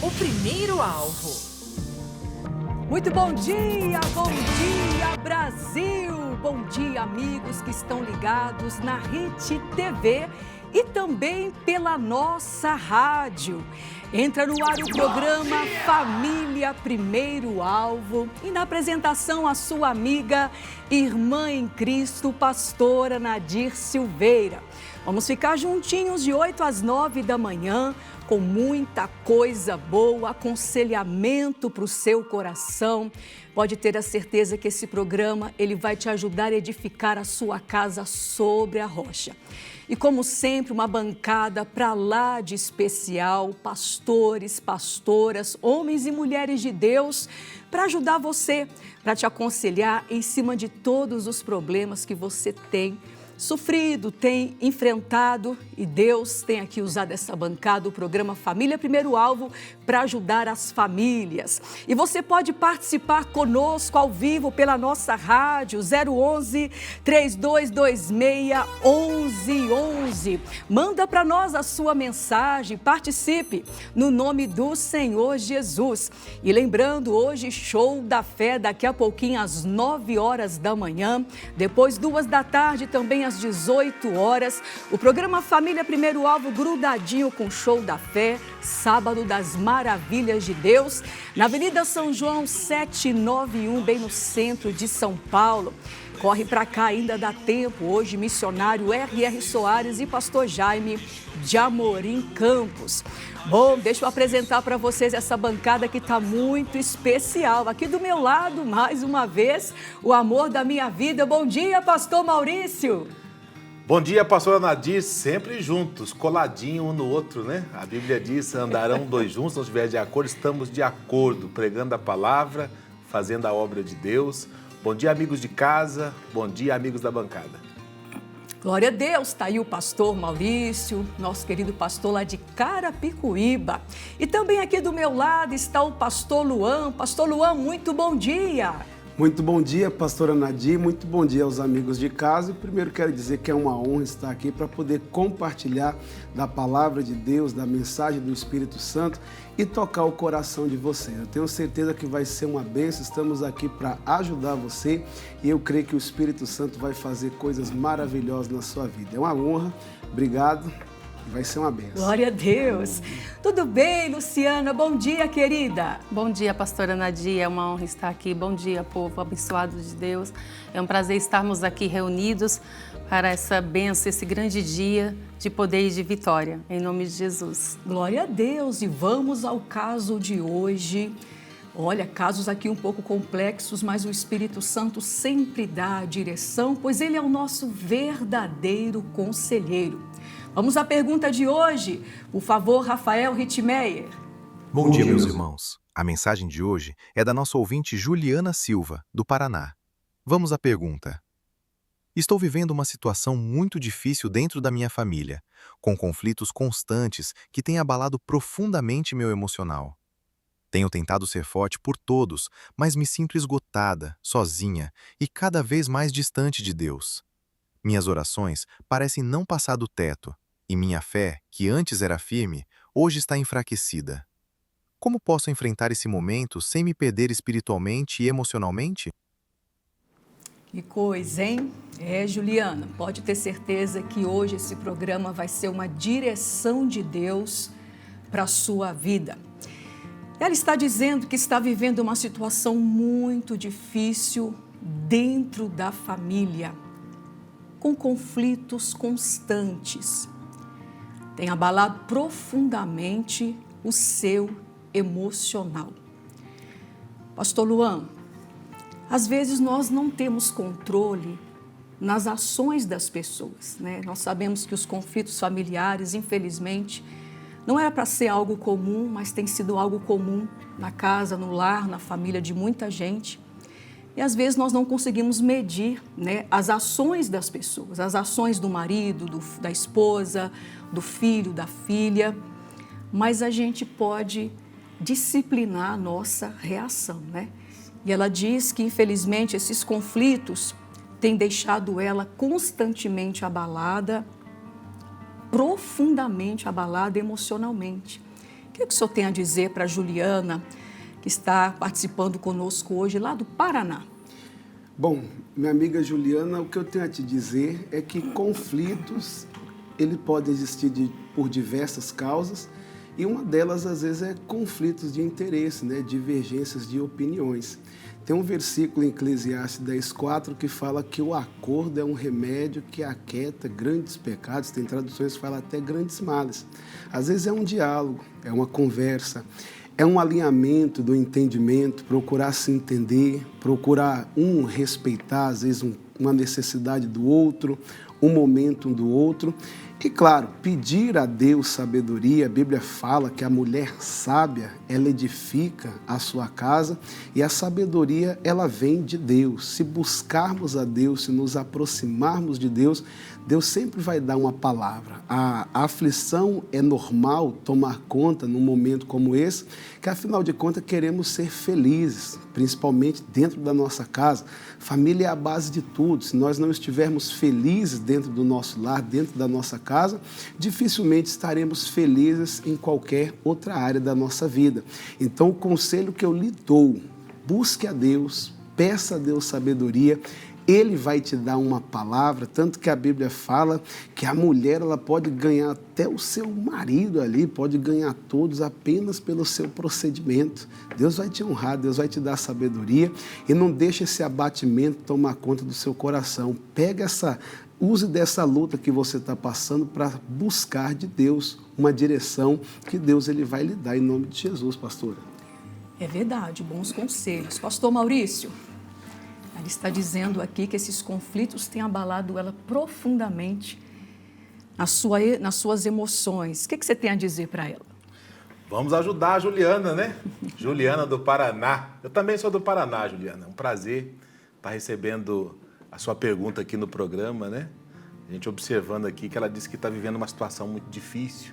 o primeiro alvo. Muito bom dia Brasil! Bom dia, amigos que estão ligados na Rede TV e também pela nossa rádio. Entra no ar o programa Família Primeiro Alvo e na apresentação a sua amiga, irmã em Cristo, pastora Nadir Silveira. Vamos ficar juntinhos de 8 às 9 da manhã com muita coisa boa, aconselhamento para o seu coração. Pode ter a certeza que esse programa ele vai te ajudar a edificar a sua casa sobre a rocha. E como sempre, uma bancada para lá de especial, pastores, pastoras, homens e mulheres de Deus, para ajudar você, para te aconselhar em cima de todos os problemas que você tem sofrido, tem enfrentado, e Deus tem aqui usado essa bancada, o programa Família Primeiro Alvo, para ajudar as famílias. E você pode participar conosco ao vivo pela nossa rádio 011-3226-1111. Manda para nós a sua mensagem, participe no nome do Senhor Jesus. E lembrando, hoje show da fé, daqui a pouquinho às 9 horas da manhã, depois 2 da tarde também às 18 horas, o programa Família Primeiro Alvo grudadinho com show da fé, sábado das maravilhas de Deus, na Avenida São João 791, bem no centro de São Paulo. Corre para cá, ainda dá tempo. Hoje, missionário R.R. Soares e pastor Jaime de Amorim Campos. Bom, deixa eu apresentar para vocês essa bancada que está muito especial. Aqui do meu lado, mais uma vez, o amor da minha vida. Bom dia, pastor Maurício. Bom dia, pastora Nadir, sempre juntos, coladinho um no outro, né? A Bíblia diz, andarão dois juntos, se não estiver de acordo, estamos de acordo, pregando a palavra, fazendo a obra de Deus. Bom dia, amigos de casa, bom dia, amigos da bancada. Glória a Deus, está aí o pastor Maurício, nosso querido pastor lá de Carapicuíba. E também aqui do meu lado está o pastor Luan. Pastor Luan, muito bom dia. Muito bom dia, pastora Nadir, muito bom dia aos amigos de casa. Primeiro quero dizer que é uma honra estar aqui para poder compartilhar da palavra de Deus, da mensagem do Espírito Santo e tocar o coração de você. Eu tenho certeza que vai ser uma bênção, estamos aqui para ajudar você e eu creio que o Espírito Santo vai fazer coisas maravilhosas na sua vida. É uma honra, obrigado. Vai ser uma bênção. Glória a Deus. Tudo bem, Luciana? Bom dia, querida. Bom dia, pastora Nadir. É uma honra estar aqui. Bom dia, povo abençoado de Deus. É um prazer estarmos aqui reunidos para essa bênção, esse grande dia de poder e de vitória. Em nome de Jesus. Glória a Deus. E vamos ao caso de hoje. Olha, casos aqui um pouco complexos, mas o Espírito Santo sempre dá a direção, pois ele é o nosso verdadeiro conselheiro. Vamos à pergunta de hoje. Por favor, Rafael Ritmeyer. Bom dia, meus irmãos. A mensagem de hoje é da nossa ouvinte Juliana Silva, do Paraná. Vamos à pergunta. Estou vivendo uma situação muito difícil dentro da minha família, com conflitos constantes que têm abalado profundamente meu emocional. Tenho tentado ser forte por todos, mas me sinto esgotada, sozinha e cada vez mais distante de Deus. Minhas orações parecem não passar do teto, e minha fé, que antes era firme, hoje está enfraquecida. Como posso enfrentar esse momento sem me perder espiritualmente e emocionalmente? Que coisa, hein? Juliana, pode ter certeza que hoje esse programa vai ser uma direção de Deus para a sua vida. Ela está dizendo que está vivendo uma situação muito difícil dentro da família, com conflitos constantes. Tem abalado profundamente o seu emocional. Pastor Luan, às vezes nós não temos controle nas ações das pessoas, né? Nós sabemos que os conflitos familiares, infelizmente, não era para ser algo comum, mas tem sido algo comum na casa, no lar, na família de muita gente. E às vezes nós não conseguimos medir, né, as ações das pessoas, as ações do marido, da esposa, do filho, da filha, mas a gente pode disciplinar a nossa reação, né? E ela diz que, infelizmente, esses conflitos têm deixado ela constantemente abalada, profundamente abalada emocionalmente. que o senhor tem a dizer para a Juliana, que está participando conosco hoje lá do Paraná? Bom, minha amiga Juliana, o que eu tenho a te dizer é que conflitos, ele pode existir por diversas causas, e uma delas, às vezes, é conflitos de interesse, né? Divergências de opiniões. Tem um versículo em Eclesiastes 10:4 que fala que o acordo é um remédio que aquieta grandes pecados, tem traduções que falam até grandes males. Às vezes é um diálogo, é uma conversa, é um alinhamento do entendimento, procurar se entender, procurar respeitar, às vezes, uma necessidade do outro, um momento do outro. E, claro, pedir a Deus sabedoria. A Bíblia fala que a mulher sábia, ela edifica a sua casa, e a sabedoria, ela vem de Deus. Se buscarmos a Deus, se nos aproximarmos de Deus, Deus sempre vai dar uma palavra. A aflição é normal tomar conta num momento como esse, que afinal de contas queremos ser felizes, principalmente dentro da nossa casa. Família é a base de tudo. Se nós não estivermos felizes dentro do nosso lar, dentro da nossa casa, dificilmente estaremos felizes em qualquer outra área da nossa vida. Então, o conselho que eu lhe dou, busque a Deus, peça a Deus sabedoria. Ele vai te dar uma palavra, tanto que a Bíblia fala que a mulher, ela pode ganhar até o seu marido ali, pode ganhar todos apenas pelo seu procedimento. Deus vai te honrar, Deus vai te dar sabedoria, e não deixe esse abatimento tomar conta do seu coração. Use dessa luta que você está passando para buscar de Deus uma direção que Deus ele vai lhe dar em nome de Jesus, pastora. É verdade, bons conselhos. Pastor Maurício, ele está dizendo aqui que esses conflitos têm abalado ela profundamente nas suas emoções. O que você tem a dizer para ela? Vamos ajudar a Juliana, né? Juliana do Paraná. Eu também sou do Paraná, Juliana. É um prazer estar recebendo a sua pergunta aqui no programa, né? A gente observando aqui que ela disse que está vivendo uma situação muito difícil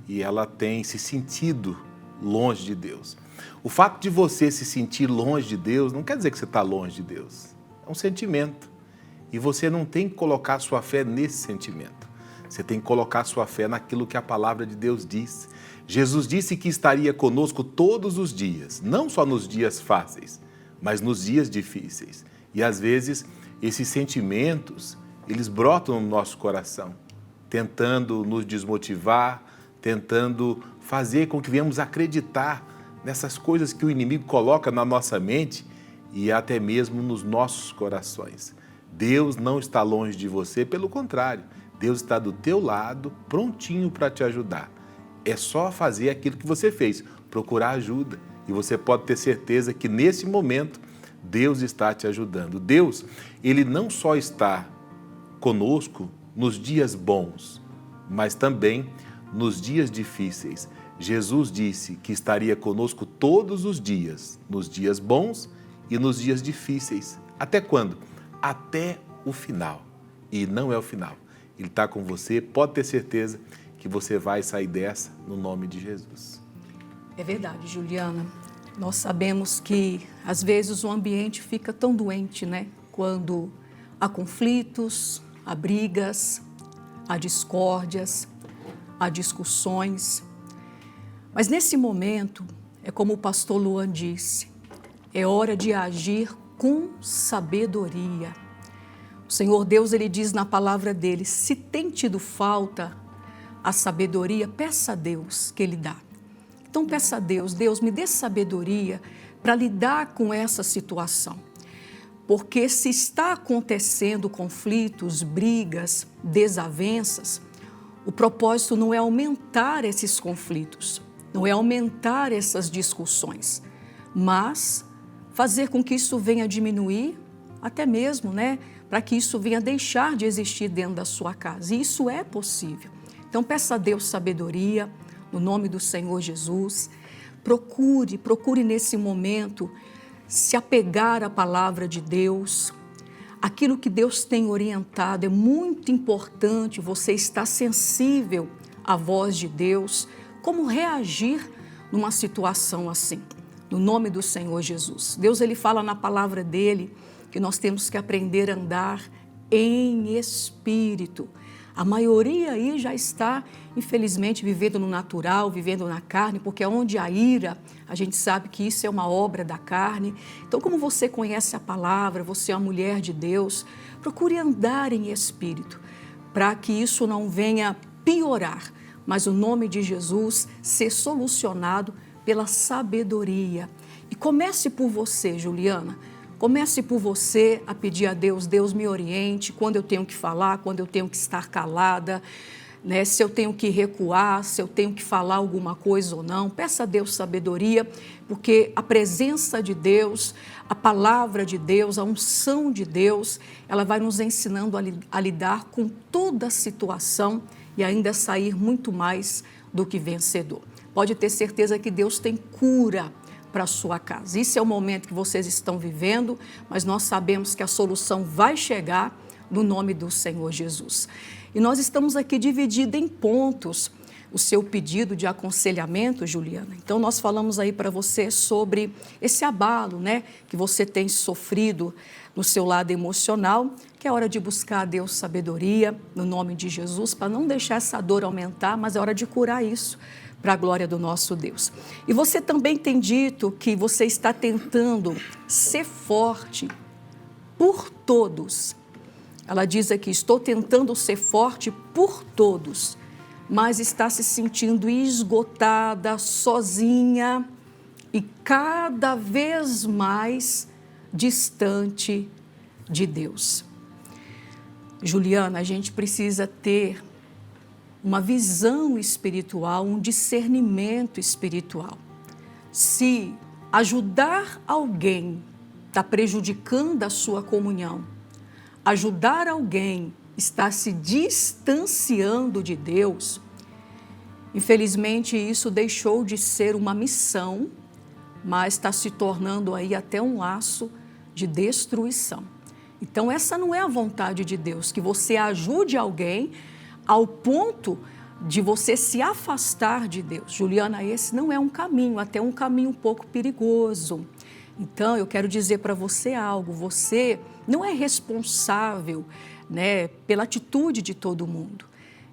e ela tem se sentido longe de Deus. O fato de você se sentir longe de Deus não quer dizer que você está longe de Deus. É um sentimento. E você não tem que colocar sua fé nesse sentimento. Você tem que colocar sua fé naquilo que a palavra de Deus diz. Jesus disse que estaria conosco todos os dias, não só nos dias fáceis, mas nos dias difíceis. E às vezes esses sentimentos, eles brotam no nosso coração, tentando nos desmotivar, tentando fazer com que venhamos acreditar nessas coisas que o inimigo coloca na nossa mente e até mesmo nos nossos corações. Deus não está longe de você, pelo contrário, Deus está do teu lado, prontinho para te ajudar. É só fazer aquilo que você fez, procurar ajuda, e você pode ter certeza que nesse momento Deus está te ajudando. Deus, ele não só está conosco nos dias bons, mas também nos dias difíceis. Jesus disse que estaria conosco todos os dias, nos dias bons e nos dias difíceis. Até quando? Até o final. E não é o final. Ele está com você, pode ter certeza que você vai sair dessa no nome de Jesus. É verdade, Juliana. Nós sabemos que, às vezes, o ambiente fica tão doente, né? Quando há conflitos, há brigas, há discórdias, há discussões. Mas nesse momento, é como o pastor Luan disse, é hora de agir com sabedoria. O Senhor Deus, ele diz na palavra dele, se tem tido falta a sabedoria, peça a Deus que ele dá. Então peça a Deus, Deus me dê sabedoria para lidar com essa situação. Porque se está acontecendo conflitos, brigas, desavenças, o propósito não é aumentar esses conflitos, não é aumentar essas discussões, mas fazer com que isso venha diminuir, até mesmo, né, para que isso venha deixar de existir dentro da sua casa. E isso é possível. Então peça a Deus sabedoria, no nome do Senhor Jesus. Procure nesse momento se apegar à palavra de Deus. Aquilo que Deus tem orientado, é muito importante você estar sensível à voz de Deus, como reagir numa situação assim, no nome do Senhor Jesus. Deus, ele fala na palavra dele que nós temos que aprender a andar em espírito. A maioria aí já está, infelizmente, vivendo no natural, vivendo na carne, porque onde há ira, a gente sabe que isso é uma obra da carne. Então, como você conhece a palavra, você é uma mulher de Deus, procure andar em espírito, para que isso não venha piorar, mas o nome de Jesus ser solucionado pela sabedoria. E comece por você, Juliana. Comece por você a pedir a Deus, Deus me oriente, quando eu tenho que falar, quando eu tenho que estar calada, né? Se eu tenho que recuar, se eu tenho que falar alguma coisa ou não. Peça a Deus sabedoria, porque a presença de Deus, a palavra de Deus, a unção de Deus, ela vai nos ensinando a lidar com toda a situação e ainda sair muito mais do que vencedor. Pode ter certeza que Deus tem cura para a sua casa. Isso é o momento que vocês estão vivendo, mas nós sabemos que a solução vai chegar no nome do Senhor Jesus. E nós estamos aqui divididos em pontos o seu pedido de aconselhamento, Juliana. Então, nós falamos aí para você sobre esse abalo, né, que você tem sofrido no seu lado emocional, que é hora de buscar a Deus sabedoria, no nome de Jesus, para não deixar essa dor aumentar, mas é hora de curar isso, para a glória do nosso Deus. E você também tem dito que você está tentando ser forte por todos. Ela diz aqui, estou tentando ser forte por todos, mas está se sentindo esgotada, sozinha e cada vez mais distante de Deus. Juliana, a gente precisa ter uma visão espiritual, um discernimento espiritual. Se ajudar alguém está prejudicando a sua comunhão, ajudar alguém está se distanciando de Deus, infelizmente isso deixou de ser uma missão, mas está se tornando aí até um laço de destruição. Então essa não é a vontade de Deus, que você ajude alguém ao ponto de você se afastar de Deus. Juliana, esse não é um caminho, até um caminho um pouco perigoso. Então, eu quero dizer para você algo, você não é responsável, né, pela atitude de todo mundo.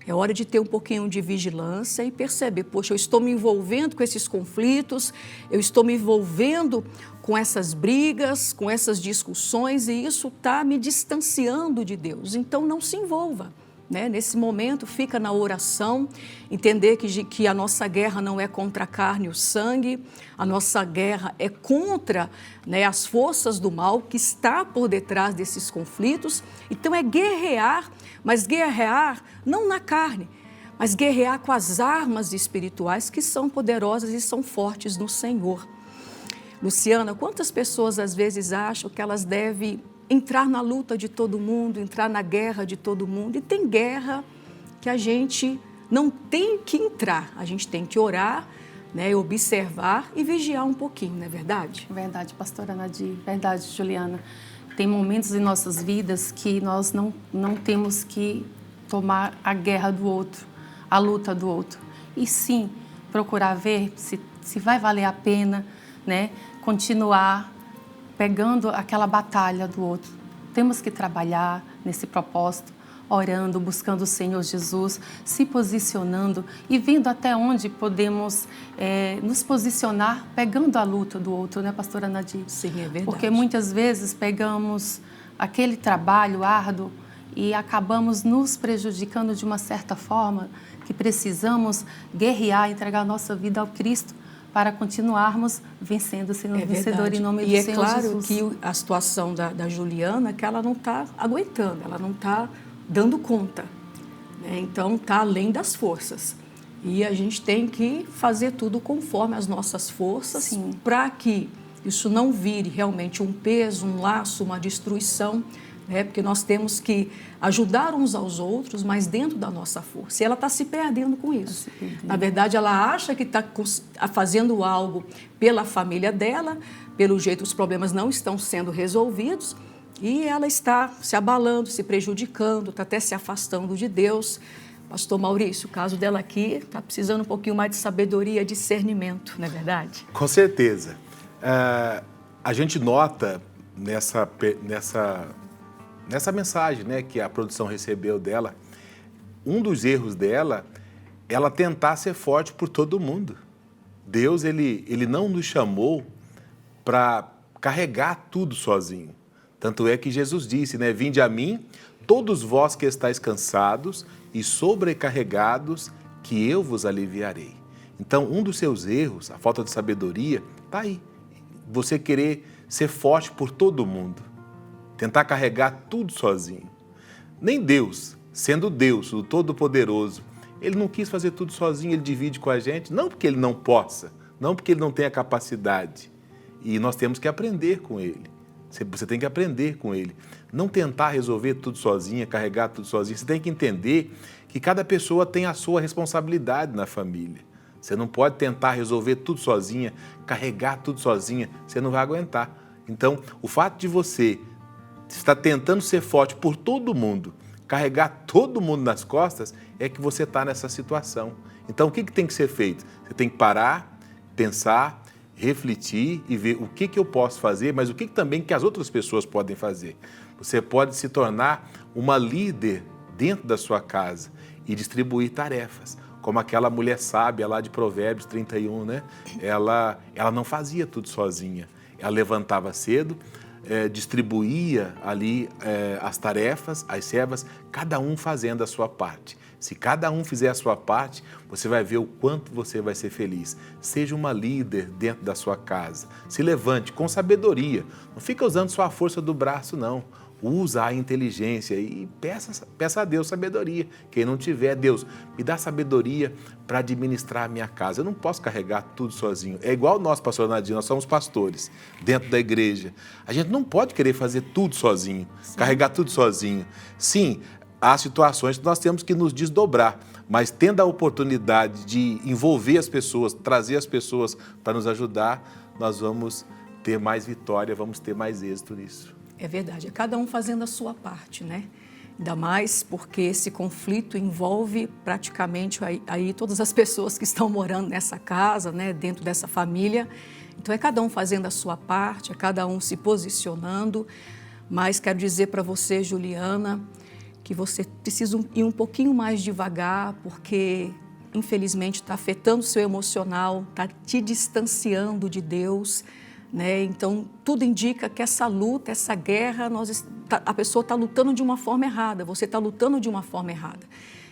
É hora de ter um pouquinho de vigilância e perceber, poxa, eu estou me envolvendo com esses conflitos, eu estou me envolvendo com essas brigas, com essas discussões e isso está me distanciando de Deus. Então, não se envolva. Né? Nesse momento, fica na oração, entender que a nossa guerra não é contra a carne e o sangue, a nossa guerra é contra, né, as forças do mal que está por detrás desses conflitos. Então é guerrear, mas guerrear não na carne, mas guerrear com as armas espirituais que são poderosas e são fortes no Senhor. Luciana, quantas pessoas às vezes acham que elas devem entrar na luta de todo mundo, entrar na guerra de todo mundo. E tem guerra que a gente não tem que entrar, a gente tem que orar, né, observar e vigiar um pouquinho, não é verdade? Verdade, pastora Nadir, verdade, Juliana. Tem momentos em nossas vidas que nós não temos que tomar a guerra do outro, a luta do outro. E sim, procurar ver se vai valer a pena, né, continuar pegando aquela batalha do outro. Temos que trabalhar nesse propósito, orando, buscando o Senhor Jesus, se posicionando e vendo até onde podemos nos posicionar, pegando a luta do outro, né, pastora Nadir? Sim, é verdade. Porque muitas vezes pegamos aquele trabalho árduo e acabamos nos prejudicando de uma certa forma, que precisamos guerrear, entregar a nossa vida ao Cristo, para continuarmos vencendo, sendo vencedor em nome do Senhor Jesus. E é claro que a situação da Juliana, que ela não está aguentando, ela não está dando conta, né? Então está além das forças. E a gente tem que fazer tudo conforme as nossas forças, para que isso não vire realmente um peso, um laço, uma destruição, né? Porque nós temos que ajudar uns aos outros, mas dentro da nossa força. E ela está se perdendo com isso. Na verdade, ela acha que está fazendo algo pela família dela, pelo jeito os problemas não estão sendo resolvidos, e ela está se abalando, se prejudicando, está até se afastando de Deus. Pastor Maurício, o caso dela aqui está precisando um pouquinho mais de sabedoria, discernimento, não é verdade? Com certeza. A gente nota nessa mensagem, né, que a produção recebeu dela, um dos erros dela, ela tentar ser forte por todo mundo. Deus, ele não nos chamou para carregar tudo sozinho. Tanto é que Jesus disse, né? Vinde a mim, todos vós que estáis cansados e sobrecarregados, que eu vos aliviarei. Então, um dos seus erros, a falta de sabedoria, está aí. Você querer ser forte por todo mundo. Tentar carregar tudo sozinho. Nem Deus, sendo Deus, o Todo-Poderoso, ele não quis fazer tudo sozinho, ele divide com a gente, não porque ele não possa, não porque ele não tenha capacidade. E nós temos que aprender com ele. Você tem que aprender com ele. Não tentar resolver tudo sozinha, carregar tudo sozinho. Você tem que entender que cada pessoa tem a sua responsabilidade na família. Você não pode tentar resolver tudo sozinha, carregar tudo sozinha, você não vai aguentar. Então, o fato de você estar tentando ser forte por todo mundo, carregar todo mundo nas costas, é que você está nessa situação. Então, o que tem que ser feito? Você tem que parar, pensar, refletir e ver o que eu posso fazer, mas o que também que as outras pessoas podem fazer. Você pode se tornar uma líder dentro da sua casa e distribuir tarefas, como aquela mulher sábia lá de Provérbios 31, né? Ela não fazia tudo sozinha. Ela levantava cedo, distribuía ali as tarefas, as servas, cada um fazendo a sua parte. Se cada um fizer a sua parte, você vai ver o quanto você vai ser feliz. Seja uma líder dentro da sua casa. Se levante com sabedoria. Não fica usando só a força do braço, não. Usa a inteligência e peça a Deus sabedoria. Quem não tiver, Deus, me dá sabedoria para administrar a minha casa. Eu não posso carregar tudo sozinho. É igual nós, pastor Nadir, nós somos pastores dentro da igreja. A gente não pode querer fazer tudo sozinho, carregar tudo sozinho. Sim, há situações que nós temos que nos desdobrar, mas tendo a oportunidade de envolver as pessoas, trazer as pessoas para nos ajudar, nós vamos ter mais vitória, vamos ter mais êxito nisso. É verdade, é cada um fazendo a sua parte, né? Ainda mais porque esse conflito envolve praticamente aí todas as pessoas que estão morando nessa casa, né? Dentro dessa família. Então é cada um fazendo a sua parte, é cada um se posicionando. Mas quero dizer para você, Juliana, que você precisa ir um pouquinho mais devagar, porque infelizmente está afetando o seu emocional, está te distanciando de Deus, né? Então, tudo indica que essa luta, essa guerra, a pessoa está lutando de uma forma errada, você está lutando de uma forma errada.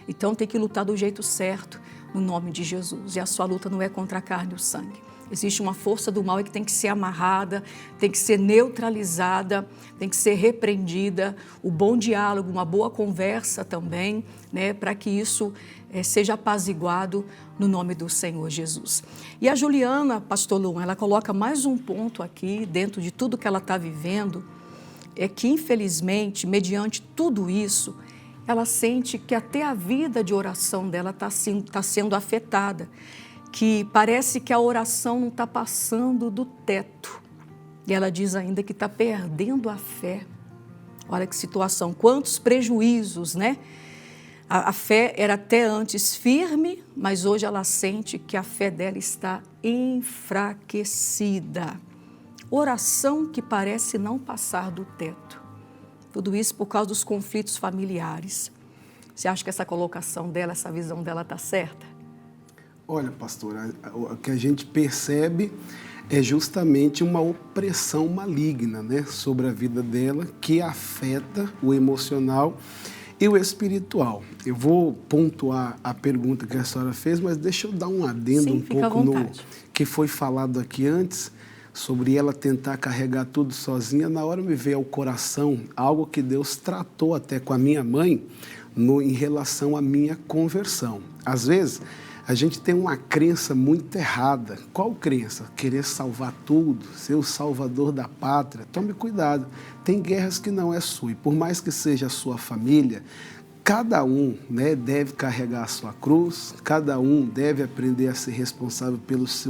Então, tem que lutar do jeito certo, no nome de Jesus. E a sua luta não é contra a carne e o sangue. Existe uma força do mal que tem que ser amarrada, tem que ser neutralizada, tem que ser repreendida. O bom diálogo, uma boa conversa também, né, para que isso seja apaziguado no nome do Senhor Jesus. E a Juliana, pastor Luan, ela coloca mais um ponto aqui, dentro de tudo que ela está vivendo, é que infelizmente, mediante tudo isso, ela sente que até a vida de oração dela está sendo afetada, que parece que a oração não está passando do teto. E ela diz ainda que está perdendo a fé. Olha que situação, quantos prejuízos, né? A fé era até antes firme, mas hoje ela sente que a fé dela está enfraquecida. Oração que parece não passar do teto. Tudo isso por causa dos conflitos familiares. Você acha que essa colocação dela, essa visão dela está certa? Olha, pastora, o que a gente percebe é justamente uma opressão maligna, né, sobre a vida dela, que afeta o emocional e o espiritual. Eu vou pontuar a pergunta que a senhora fez, mas deixa eu dar um adendo um pouco no que foi falado aqui antes, sobre ela tentar carregar tudo sozinha. Na hora me veio ao coração algo que Deus tratou até com a minha mãe em relação à minha conversão. Às vezes, a gente tem uma crença muito errada. Qual crença? Querer salvar tudo, ser o salvador da pátria. Tome cuidado. Tem guerras que não é sua. E por mais que seja a sua família, cada um, né, deve carregar a sua cruz, cada um deve aprender a ser responsável pelas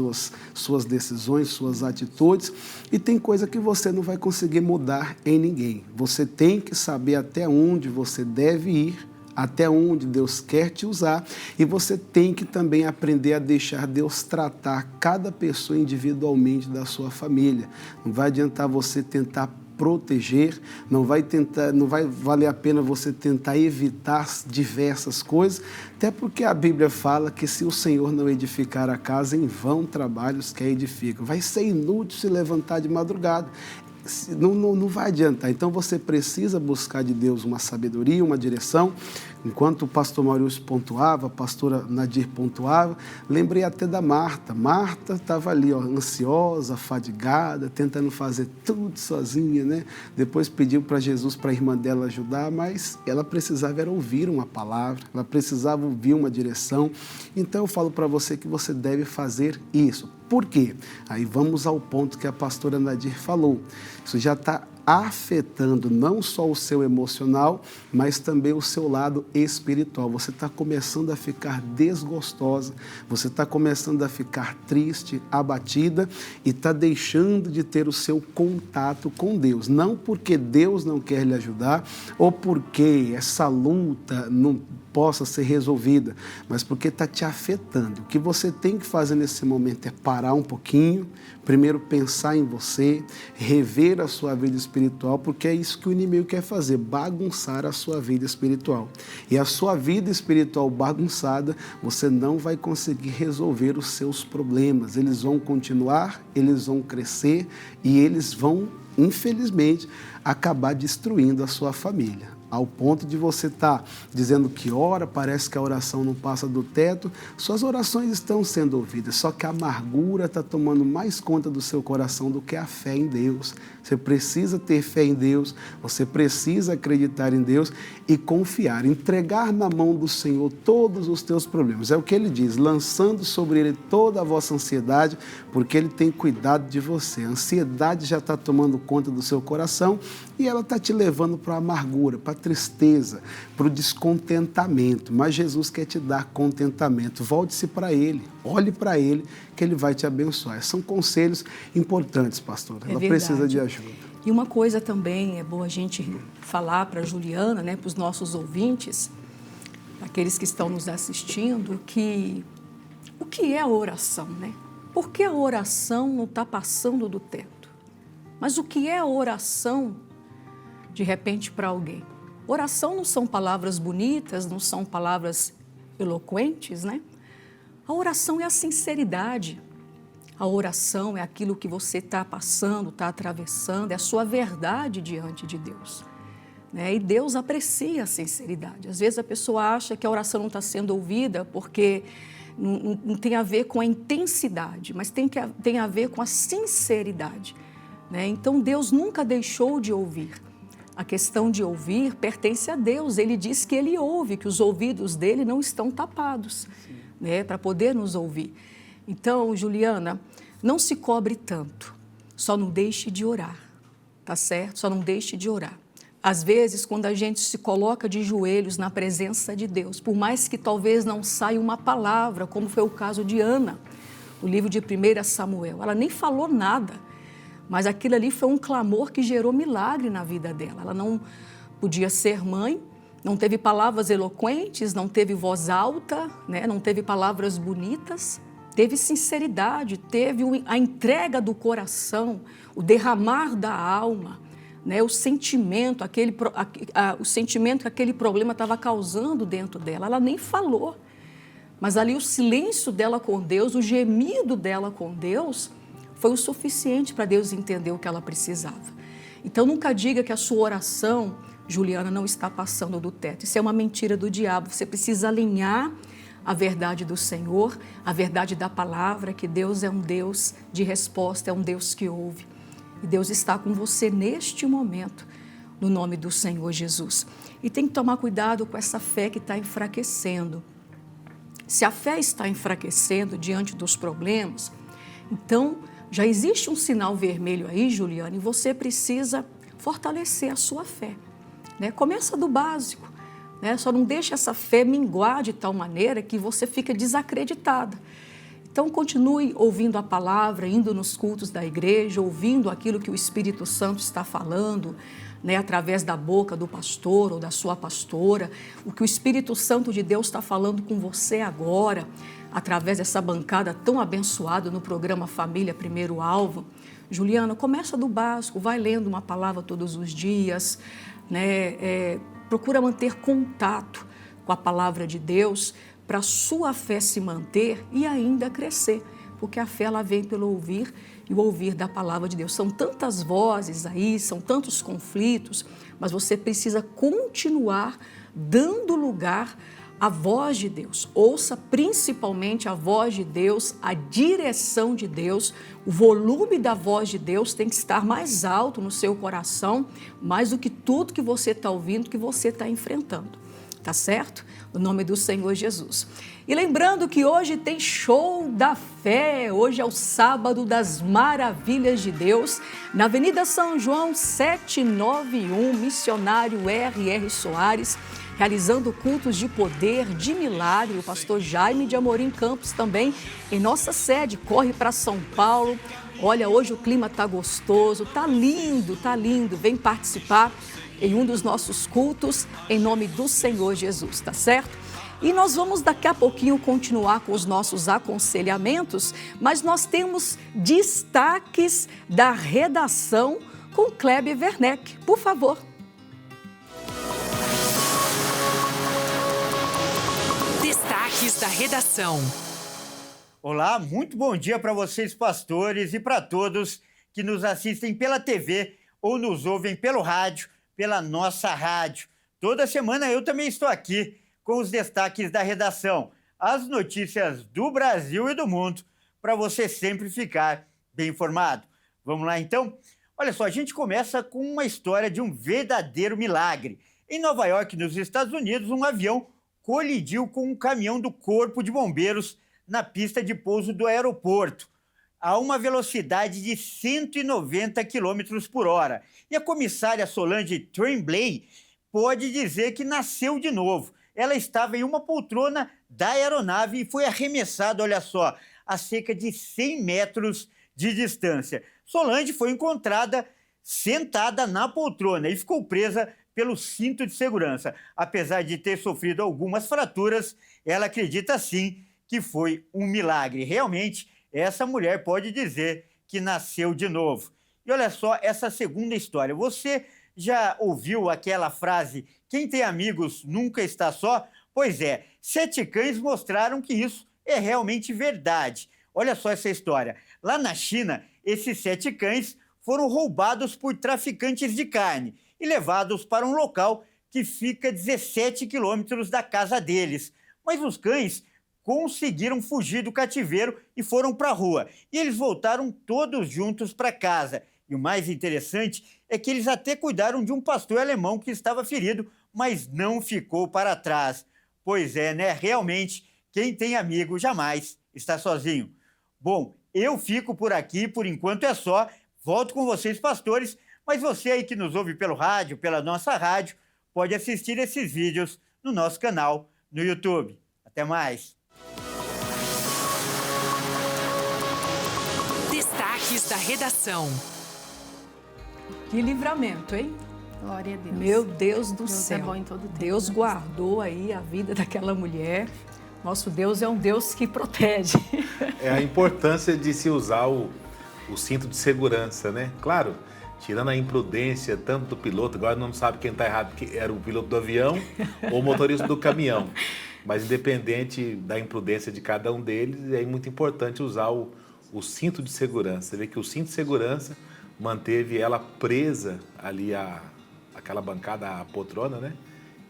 suas decisões, suas atitudes. E tem coisa que você não vai conseguir mudar em ninguém. Você tem que saber até onde você deve ir, até onde Deus quer te usar, e você tem que também aprender a deixar Deus tratar cada pessoa individualmente da sua família. Não vai adiantar você tentar proteger, não vai valer a pena você tentar evitar diversas coisas, até porque a Bíblia fala que se o Senhor não edificar a casa, em vão trabalhos que a edificam. Vai ser inútil se levantar de madrugada. Não vai adiantar. Então você precisa buscar de Deus uma sabedoria, uma direção. Enquanto o pastor Maurício pontuava, a pastora Nadir pontuava, lembrei até da Marta. Marta estava ali, ansiosa, fadigada, tentando fazer tudo sozinha, né? Depois pediu para Jesus, para a irmã dela ajudar, mas ela precisava era ouvir uma palavra, ela precisava ouvir uma direção. Então eu falo para você que você deve fazer isso. Por quê? Aí vamos ao ponto que a pastora Nadir falou. Isso já está afetando não só o seu emocional, mas também o seu lado espiritual. Você está começando a ficar desgostosa, você está começando a ficar triste, abatida e está deixando de ter o seu contato com Deus. Não porque Deus não quer lhe ajudar ou porque essa luta não possa ser resolvida, mas porque está te afetando. O que você tem que fazer nesse momento é parar um pouquinho, primeiro pensar em você, rever a sua vida espiritual, porque é isso que o inimigo quer fazer, bagunçar a sua vida espiritual. E a sua vida espiritual bagunçada, você não vai conseguir resolver os seus problemas. Eles vão continuar, eles vão crescer e eles vão, infelizmente, acabar destruindo a sua família. Ao ponto de você estar dizendo que ora, parece que a oração não passa do teto, suas orações estão sendo ouvidas, só que a amargura está tomando mais conta do seu coração do que a fé em Deus. Você precisa ter fé em Deus, você precisa acreditar em Deus e confiar, entregar na mão do Senhor todos os teus problemas. É o que Ele diz, lançando sobre Ele toda a vossa ansiedade, porque Ele tem cuidado de você. A ansiedade já está tomando conta do seu coração e ela está te levando para a amargura, para a tristeza, para o descontentamento. Mas Jesus quer te dar contentamento. Volte-se para Ele, olhe para Ele, que Ele vai te abençoar. São conselhos importantes, pastora. Ela precisa de ajuda. E uma coisa também é boa a gente falar para a Juliana, né, para os nossos ouvintes, aqueles que estão nos assistindo, que o que é a oração, né? Por que a oração não está passando do teto? Mas o que é a oração, de repente, para alguém? Oração não são palavras bonitas, não são palavras eloquentes, né? A oração é a sinceridade. A oração é aquilo que você está passando, está atravessando, é a sua verdade diante de Deus, né? E Deus aprecia a sinceridade. Às vezes a pessoa acha que a oração não está sendo ouvida porque não tem a ver com a intensidade, mas tem a ver com a sinceridade, né? Então Deus nunca deixou de ouvir. A questão de ouvir pertence a Deus. Ele diz que Ele ouve, que os ouvidos dele não estão tapados, né, para poder nos ouvir. Então, Juliana, não se cobre tanto, só não deixe de orar, tá certo? Só não deixe de orar. Às vezes, quando a gente se coloca de joelhos na presença de Deus, por mais que talvez não saia uma palavra, como foi o caso de Ana, no livro de 1 Samuel, ela nem falou nada, mas aquilo ali foi um clamor que gerou milagre na vida dela. Ela não podia ser mãe, não teve palavras eloquentes, não teve voz alta, né? Não teve palavras bonitas, teve sinceridade, teve a entrega do coração, o derramar da alma, né? O sentimento, o sentimento que aquele problema estava causando dentro dela. Ela nem falou, mas ali o silêncio dela com Deus, o gemido dela com Deus, foi o suficiente para Deus entender o que ela precisava. Então, nunca diga que a sua oração, Juliana, não está passando do teto. Isso é uma mentira do diabo. Você precisa alinhar a verdade do Senhor, a verdade da palavra, que Deus é um Deus de resposta, é um Deus que ouve. E Deus está com você neste momento, no nome do Senhor Jesus. E tem que tomar cuidado com essa fé que está enfraquecendo. Se a fé está enfraquecendo diante dos problemas, então já existe um sinal vermelho aí, Juliana, e você precisa fortalecer a sua fé, né? Começa do básico, né? Só não deixe essa fé minguar de tal maneira que você fica desacreditada. Então, continue ouvindo a palavra, indo nos cultos da igreja, ouvindo aquilo que o Espírito Santo está falando, né, através da boca do pastor ou da sua pastora, o que o Espírito Santo de Deus está falando com você agora. através dessa bancada tão abençoada no programa Família Primeiro Alvo. Juliana, começa do básico, vai lendo uma palavra todos os dias, né? Procura manter contato com a palavra de Deus para a sua fé se manter e ainda crescer, porque a fé ela vem pelo ouvir e o ouvir da palavra de Deus. São tantas vozes aí, são tantos conflitos, mas você precisa continuar dando lugar à voz de Deus. Ouça principalmente a voz de Deus, a direção de Deus. O volume da voz de Deus tem que estar mais alto no seu coração, mais do que tudo que você está ouvindo, que você está enfrentando. Tá certo? No nome do Senhor Jesus. E lembrando que hoje tem show da fé, hoje é o sábado das maravilhas de Deus, na Avenida São João 791, missionário R.R. Soares, realizando cultos de poder, de milagre. O pastor Jaime de Amorim Campos também em nossa sede, corre para São Paulo. Olha, hoje o clima tá gostoso, tá lindo, vem participar em um dos nossos cultos, em nome do Senhor Jesus, tá certo? E nós vamos daqui a pouquinho continuar com os nossos aconselhamentos, mas nós temos destaques da redação com Kleber Werneck. Por favor. Destaques da redação. Olá, muito bom dia para vocês, pastores, e para todos que nos assistem pela TV ou nos ouvem pelo rádio, pela nossa rádio. Toda semana eu também estou aqui com os destaques da redação, as notícias do Brasil e do mundo, para você sempre ficar bem informado. Vamos lá, então? Olha só, a gente começa com uma história de um verdadeiro milagre. Em Nova York, nos Estados Unidos, um avião colidiu com um caminhão do Corpo de Bombeiros na pista de pouso do aeroporto, a uma velocidade de 190 km por hora. E a comissária Solange Tremblay pode dizer que nasceu de novo. Ela estava em uma poltrona da aeronave e foi arremessada, olha só, a cerca de 100 metros de distância. Solange foi encontrada sentada na poltrona e ficou presa pelo cinto de segurança. Apesar de ter sofrido algumas fraturas, ela acredita sim que foi um milagre. Realmente, essa mulher pode dizer que nasceu de novo. E olha só essa segunda história. Você já ouviu aquela frase, quem tem amigos nunca está só? Pois é, 7 cães mostraram que isso é realmente verdade. Olha só essa história. Lá na China, esses 7 cães foram roubados por traficantes de carne e levados para um local que fica a 17 quilômetros da casa deles. Mas os cães conseguiram fugir do cativeiro e foram para a rua. E eles voltaram todos juntos para casa. E o mais interessante é que eles até cuidaram de um pastor alemão que estava ferido, mas não ficou para trás. Pois é, né? Realmente, quem tem amigo jamais está sozinho. Bom, eu fico por aqui, por enquanto é só. Volto com vocês, pastores, mas você aí que nos ouve pelo rádio, pela nossa rádio, pode assistir esses vídeos no nosso canal no YouTube. Até mais! Destaques da redação. Que livramento, hein? Glória a Deus. Meu Deus do Deus céu. é bom em todo tempo, Deus né? guardou aí a vida daquela mulher. Nosso Deus é um Deus que protege. É a importância de se usar o cinto de segurança, né? Claro, tirando a imprudência tanto do piloto, agora não sabe quem está errado, que era o piloto do avião ou o motorista do caminhão. Mas independente da imprudência de cada um deles, é muito importante usar o cinto de segurança. Você vê que o cinto de segurança manteve ela presa ali aquela bancada, a poltrona, né?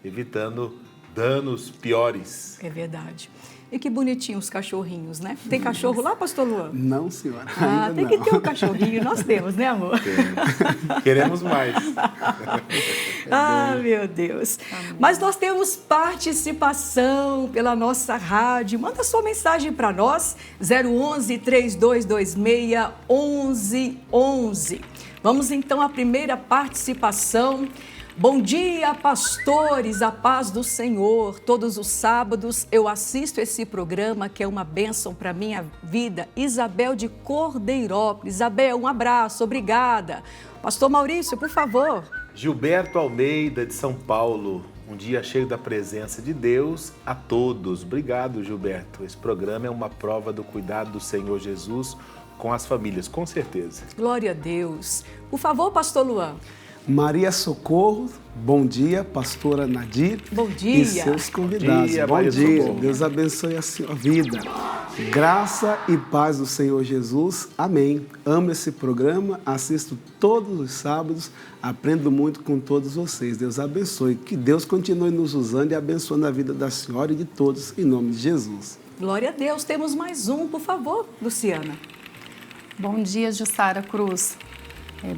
Evitando danos piores. É verdade. E que bonitinho os cachorrinhos, né? Tem cachorro lá, pastor Luan? Não, senhora. Ah, ainda tem não. que ter um cachorrinho. Nós temos, né, amor? Queremos mais. Ah, meu Deus. Mas nós temos participação pela nossa rádio. Manda sua mensagem para nós, 011-3226-1111. Vamos então à primeira participação. Bom dia, pastores, a paz do Senhor. Todos os sábados eu assisto esse programa que é uma bênção para a minha vida. Isabel de Cordeirópolis. Isabel, um abraço, obrigada. Pastor Maurício, por favor. Gilberto Almeida, de São Paulo. Um dia cheio da presença de Deus a todos. Obrigado, Gilberto. Esse programa é uma prova do cuidado do Senhor Jesus com as famílias, com certeza. Glória a Deus. Por favor, pastor Luan. Maria Socorro, bom dia, pastora Nadir. Bom dia. E seus convidados. Dia, bom Maria dia. Socorro. Deus abençoe a sua vida. Graça e paz do Senhor Jesus. Amém. Amo esse programa, assisto todos os sábados, aprendo muito com todos vocês. Deus abençoe. Que Deus continue nos usando e abençoando a vida da senhora e de todos, em nome de Jesus. Glória a Deus. Temos mais um, por favor, Luciana. Bom dia, Jussara Cruz.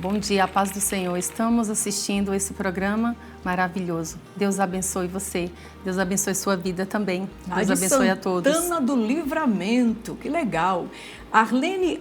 Bom dia, a paz do Senhor. Estamos assistindo esse programa maravilhoso. Deus abençoe você. Deus abençoe sua vida também. Deus abençoe a todos. Santana do Livramento, que legal. Arlene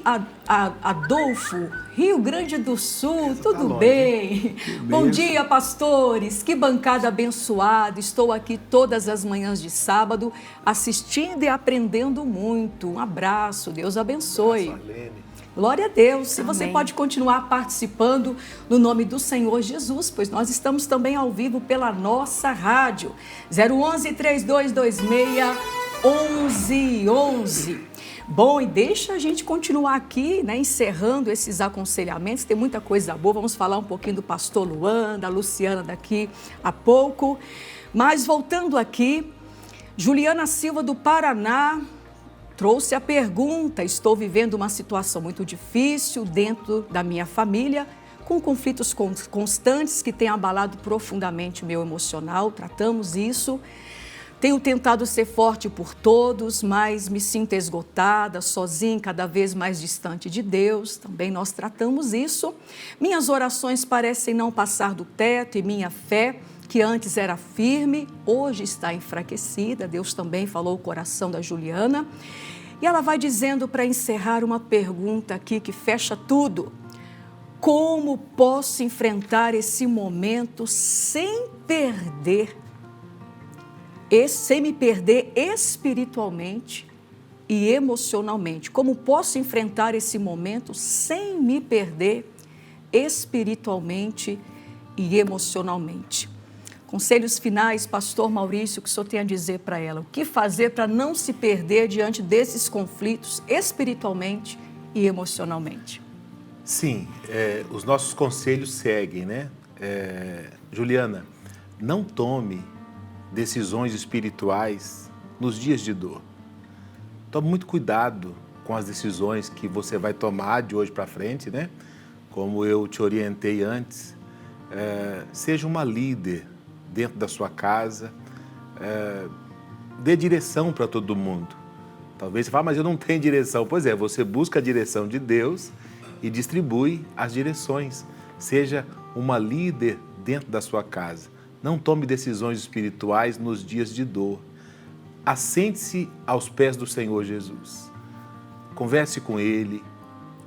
Adolfo, Rio Grande do Sul, tudo bem? Bom dia, pastores. Que bancada abençoada. Estou aqui todas as manhãs de sábado, assistindo e aprendendo muito. Um abraço. Deus abençoe. Arlene. Glória a Deus. E você Amém. pode continuar participando no nome do Senhor Jesus, pois nós estamos também ao vivo pela nossa rádio. 011-3226-1111. Bom, e deixa a gente continuar aqui, né, encerrando esses aconselhamentos. Tem muita coisa boa. Vamos falar um pouquinho do pastor Luan, da Luciana daqui a pouco. Mas voltando aqui, Juliana Silva do Paraná trouxe a pergunta: estou vivendo uma situação muito difícil dentro da minha família, com conflitos constantes que têm abalado profundamente o meu emocional. Tratamos isso. Tenho tentado ser forte por todos, mas me sinto esgotada, sozinha, cada vez mais distante de Deus. Também nós tratamos isso. Minhas orações parecem não passar do teto e minha fé, que antes era firme, hoje está enfraquecida. Deus também falou o coração da Juliana. E ela vai dizendo, para encerrar, uma pergunta aqui que fecha tudo: como posso enfrentar esse momento sem me perder espiritualmente e emocionalmente? Como posso enfrentar esse momento sem me perder espiritualmente e emocionalmente? Conselhos finais, pastor Maurício, que o senhor tem a dizer para ela. O que fazer para não se perder diante desses conflitos espiritualmente e emocionalmente? Sim, os nossos conselhos seguem, né? Juliana, não tome decisões espirituais nos dias de dor. Tome muito cuidado com as decisões que você vai tomar de hoje para frente, né? Como eu te orientei antes, seja uma líder dentro da sua casa, dê direção para todo mundo. Talvez você fale, mas eu não tenho direção. Pois é, você busca a direção de Deus e distribui as direções. Seja uma líder dentro da sua casa. Não tome decisões espirituais nos dias de dor. Assente-se aos pés do Senhor Jesus. Converse com Ele,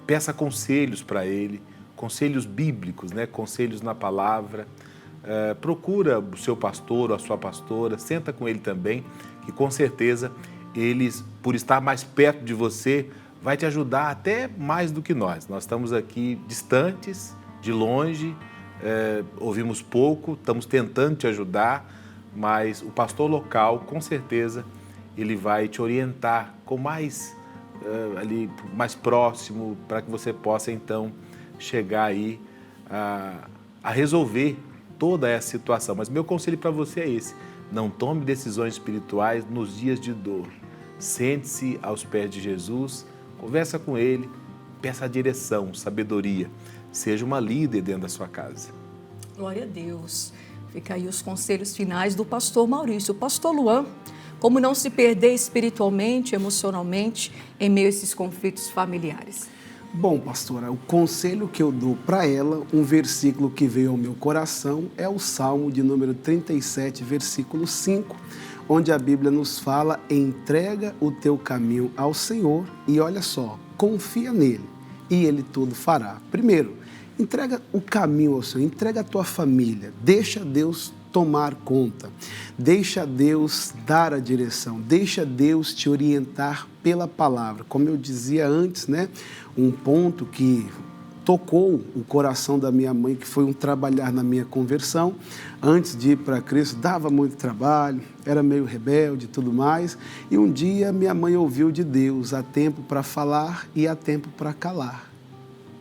peça conselhos para Ele, conselhos bíblicos, né? Conselhos na palavra. Procura o seu pastor ou a sua pastora, senta com ele também, que com certeza eles, por estar mais perto de você, vai te ajudar até mais do que nós. Nós estamos aqui distantes, de longe, ouvimos pouco, estamos tentando te ajudar, mas o pastor local, com certeza, ele vai te orientar com mais próximo, para que você possa então chegar aí a resolver toda essa situação. Mas meu conselho para você é esse: não tome decisões espirituais nos dias de dor. Sente-se aos pés de Jesus, conversa com Ele, peça direção, sabedoria. Seja uma líder dentro da sua casa. Glória a Deus. Fica aí os conselhos finais do pastor Maurício. Pastor Luan, como não se perder espiritualmente, emocionalmente, em meio a esses conflitos familiares? Bom, pastora, o conselho que eu dou para ela, um versículo que veio ao meu coração, é o Salmo de número 37, versículo 5, onde a Bíblia nos fala: entrega o teu caminho ao Senhor e olha só, confia nele e ele tudo fará. Primeiro, entrega o caminho ao Senhor, entrega a tua família, deixa Deus tomar conta, deixa Deus dar a direção, deixa Deus te orientar pela palavra. Como eu dizia antes, né? Um ponto que tocou o coração da minha mãe, que foi um trabalhar na minha conversão. Antes de ir para Cristo, dava muito trabalho, era meio rebelde e tudo mais. E um dia minha mãe ouviu de Deus: há tempo para falar e há tempo para calar.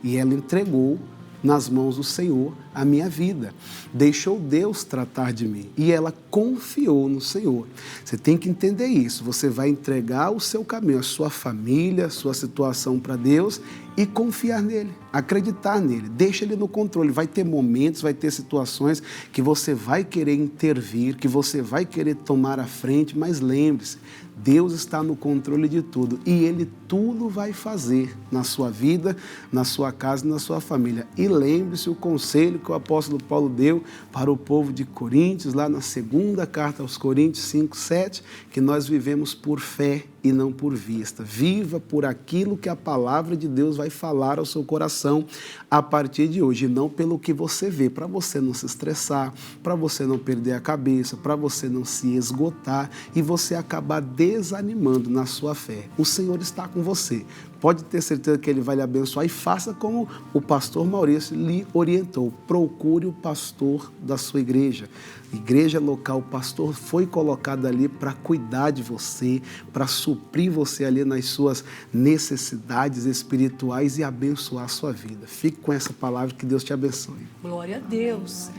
E ela entregou nas mãos do Senhor a minha vida. Deixou Deus tratar de mim e ela confiou no Senhor. Você tem que entender isso. Você vai entregar o seu caminho, a sua família, a sua situação para Deus e confiar nele, acreditar nele. Deixa ele no controle. Vai ter momentos, vai ter situações que você vai querer intervir, que você vai querer tomar a frente, mas lembre-se, Deus está no controle de tudo e Ele tudo vai fazer na sua vida, na sua casa e na sua família. E lembre-se o conselho que o apóstolo Paulo deu para o povo de Coríntios, lá na segunda carta aos Coríntios 5:7, que nós vivemos por fé e não por vista. Viva por aquilo que a palavra de Deus vai falar ao seu coração a partir de hoje, e não pelo que você vê, para você não se estressar, para você não perder a cabeça, para você não se esgotar e você acabar desanimando na sua fé. O Senhor está com você. Pode ter certeza que Ele vai lhe abençoar e faça como o pastor Maurício lhe orientou. Procure o pastor da sua igreja. Igreja local, o pastor foi colocado ali para cuidar de você, para suprir você ali nas suas necessidades espirituais e abençoar a sua vida. Fique com essa palavra, que Deus te abençoe. Glória a Deus.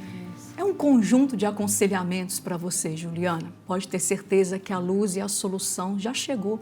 É um conjunto de aconselhamentos para você, Juliana. Pode ter certeza que a luz e a solução já chegou.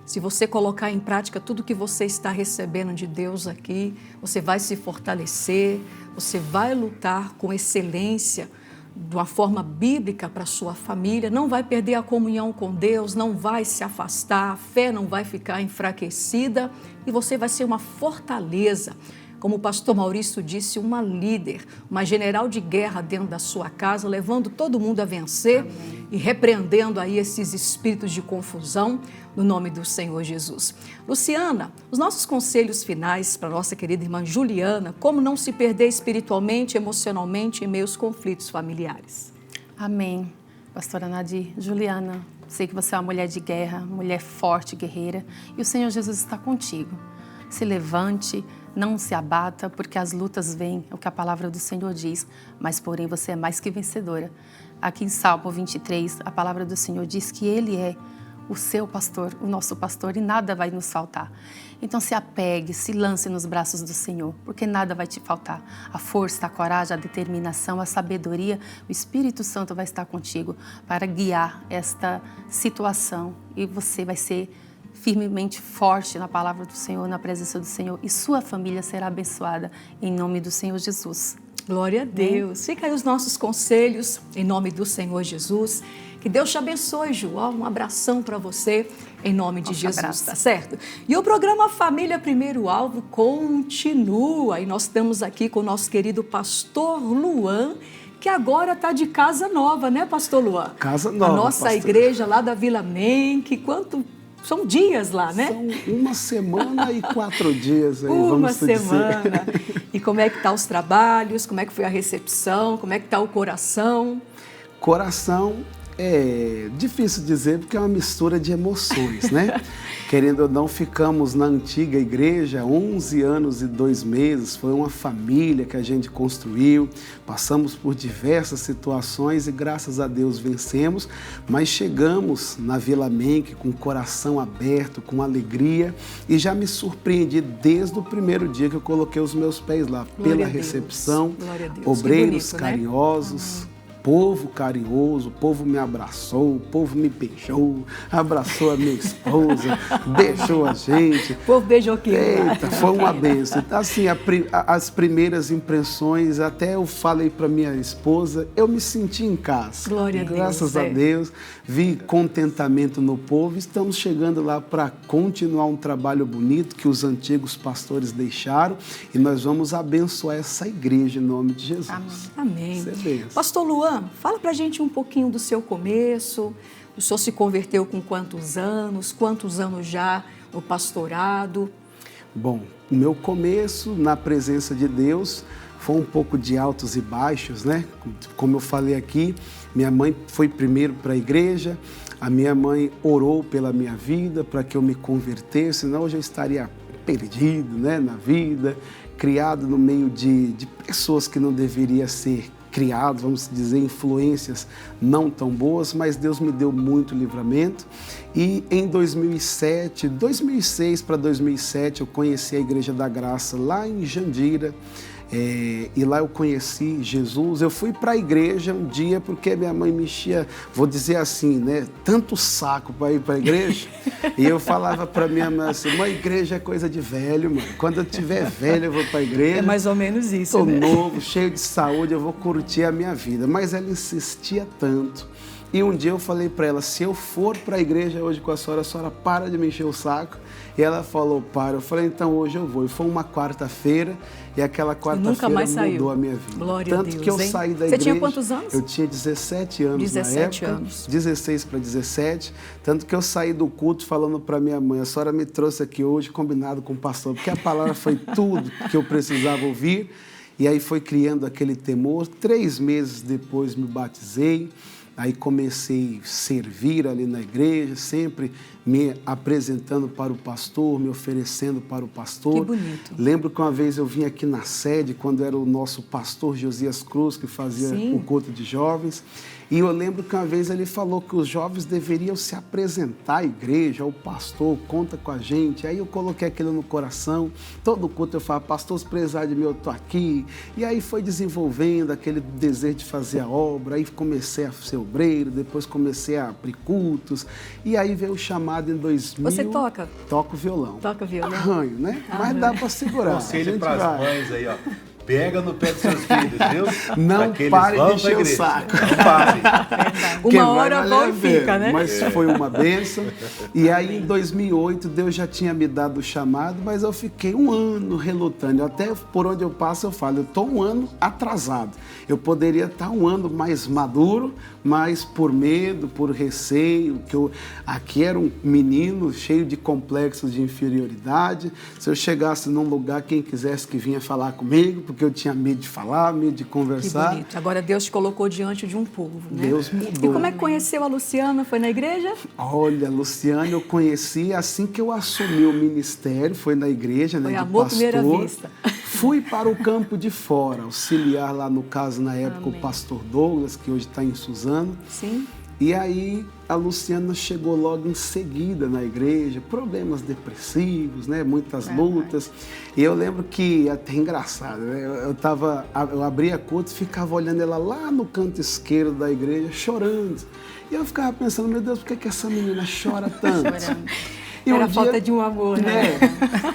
Se você colocar em prática tudo que você está recebendo de Deus aqui, você vai se fortalecer, você vai lutar com excelência, de uma forma bíblica para a sua família, não vai perder a comunhão com Deus, não vai se afastar, a fé não vai ficar enfraquecida e você vai ser uma fortaleza. Como o pastor Maurício disse, uma líder, uma general de guerra dentro da sua casa, levando todo mundo a vencer. Amém. E repreendendo aí esses espíritos de confusão no nome do Senhor Jesus. Luciana, os nossos conselhos finais para a nossa querida irmã Juliana, como não se perder espiritualmente, emocionalmente em meio aos conflitos familiares. Amém. Pastora Nadir, Juliana, sei que você é uma mulher de guerra, mulher forte, guerreira, e o Senhor Jesus está contigo. Se levante, não se abata, porque as lutas vêm, é o que a palavra do Senhor diz, mas porém você é mais que vencedora. Aqui em Salmo 23, a palavra do Senhor diz que Ele é o seu pastor, o nosso pastor, e nada vai nos faltar. Então se apegue, se lance nos braços do Senhor, porque nada vai te faltar. A força, a coragem, a determinação, a sabedoria, o Espírito Santo vai estar contigo para guiar esta situação e você vai ser firmemente forte na palavra do Senhor, na presença do Senhor, e sua família será abençoada em nome do Senhor Jesus. Glória a Deus. Fica aí os nossos conselhos em nome do Senhor Jesus. Que Deus te abençoe, Ju. Um abração para você em nome de Jesus, abraço. Tá certo? E o programa Família Primeiro Alvo continua. E nós estamos aqui com o nosso querido pastor Luan, que agora está de casa nova, né, pastor Luan? Casa nova, a nossa pastor. Igreja lá da Vila Menck, quanto... São dias lá, né? São 1 semana e 4 dias. Aí, uma semana. E como é que estão os trabalhos? Como é que foi a recepção? Como é que está o coração? Coração é difícil dizer porque é uma mistura de emoções, né? Querendo ou não, ficamos na antiga igreja 11 anos e 2 meses. Foi uma família que a gente construiu. Passamos por diversas situações e graças a Deus vencemos. Mas chegamos na Vila Menck com o coração aberto, com alegria. E já me surpreendi desde o primeiro dia que eu coloquei os meus pés lá. Glória pela recepção, obreiros bonito, carinhosos. Né? Povo carinhoso, o povo me abraçou, o povo me beijou, abraçou a minha esposa, beijou a gente. O povo beijou quem? Eita, foi uma bênção. Então, assim, as primeiras impressões, até eu falei para minha esposa, eu me senti em casa. Glória a Deus. Graças a Deus, vi contentamento no povo. Estamos chegando lá para continuar um trabalho bonito que os antigos pastores deixaram e nós vamos abençoar essa igreja em nome de Jesus. Amém. Pastor Luan, fala pra gente um pouquinho do seu começo. O senhor se converteu com quantos anos? Quantos anos já no pastorado? Bom, o meu começo na presença de Deus foi um pouco de altos e baixos, né? Como eu falei aqui, minha mãe foi primeiro para a igreja, a minha mãe orou pela minha vida para que eu me convertesse, senão eu já estaria perdido, né, na vida. criado no meio de pessoas que não deveria ser criado, vamos dizer, influências não tão boas, mas Deus me deu muito livramento. E em 2006 para 2007, eu conheci a Igreja da Graça lá em Jandira. E lá eu conheci Jesus. Eu fui para a igreja um dia porque minha mãe me enchia, vou dizer assim, né, tanto saco para ir para a igreja. E eu falava para minha mãe assim: mãe, igreja é coisa de velho, mano. Quando eu tiver velho eu vou para a igreja. É mais ou menos isso, Tô né? novo, cheio de saúde, eu vou curtir a minha vida. Mas ela insistia tanto. E um dia eu falei para ela: se eu for para a igreja hoje com a senhora para de me encher o saco. E ela falou: para. Eu falei: então hoje eu vou. E foi uma quarta-feira, e aquela quarta-feira mudou a minha vida. Glória Tanto a Deus, que eu hein? saí da Você igreja. tinha quantos anos? Eu tinha 17 anos 17 na época. anos. 16 para 17. Tanto que eu saí do culto falando para minha mãe: a senhora me trouxe aqui hoje combinado com o pastor, porque a palavra foi tudo que eu precisava ouvir. E aí foi criando aquele temor. 3 meses depois me batizei. Aí comecei a servir ali na igreja, sempre me apresentando para o pastor, me oferecendo para o pastor. Que bonito. Lembro que uma vez eu vim aqui na sede, quando era o nosso pastor Josias Cruz, que fazia o culto de jovens. E eu lembro que uma vez ele falou que os jovens deveriam se apresentar à igreja, ao pastor, conta com a gente. Aí eu coloquei aquilo no coração. Todo culto eu falava: pastor, se precisar de mim, eu estou aqui. E aí foi desenvolvendo aquele desejo de fazer a obra. Aí comecei a ser obreiro, depois comecei a abrir cultos. E aí veio o chamado em 2000. Você toca? Toco violão. Toca violão. Arranho, né? Mas dá para segurar. Conselho para as mães aí, ó. Pega no pé dos seus filhos, viu? Não pare de encher o saco. Não pare. Uma hora bom e fica, né? Mas foi uma bênção. E aí, em 2008, Deus já tinha me dado o chamado, mas eu fiquei um ano relutando. Até por onde eu passo, eu falo: eu estou um ano atrasado. Eu poderia estar um ano mais maduro, mas por medo, por receio, que eu aqui era um menino cheio de complexos de inferioridade. Se eu chegasse num lugar, quem quisesse que vinha falar comigo, porque eu tinha medo de falar, medo de conversar. Que bonito. Agora Deus te colocou diante de um povo, né? Deus mudou. E como é que conheceu a Luciana? Foi na igreja? Olha, Luciana, eu conheci assim que eu assumi o ministério, foi na igreja, né, Foi de amor à pastor. primeira vista. Fui para o campo de fora, auxiliar lá, no caso, na época, o pastor Douglas, que hoje está em Suzano. Sim. E aí a Luciana chegou logo em seguida na igreja, problemas depressivos, né? Muitas lutas. E eu lembro que, até engraçado, né? Eu abria culto e ficava olhando ela lá no canto esquerdo da igreja, chorando. E eu ficava pensando: meu Deus, por que essa menina chora tanto? E Era falta de um amor, né?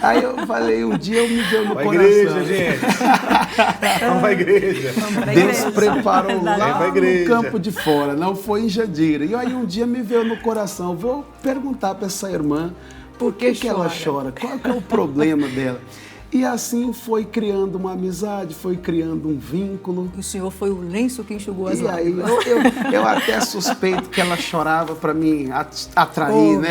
Aí eu falei, um dia eu me deu no Vai coração. igreja, gente. Vamos pra igreja. Deus preparou lá pra no igreja. campo de fora, não foi em Jandira. E aí um dia me veio no coração: vou perguntar para essa irmã por que ela chora, qual que é o problema dela. E assim foi criando uma amizade, foi criando um vínculo. O senhor foi o lenço que enxugou as E aí lágrimas. eu até suspeito que ela chorava para me atrair, né?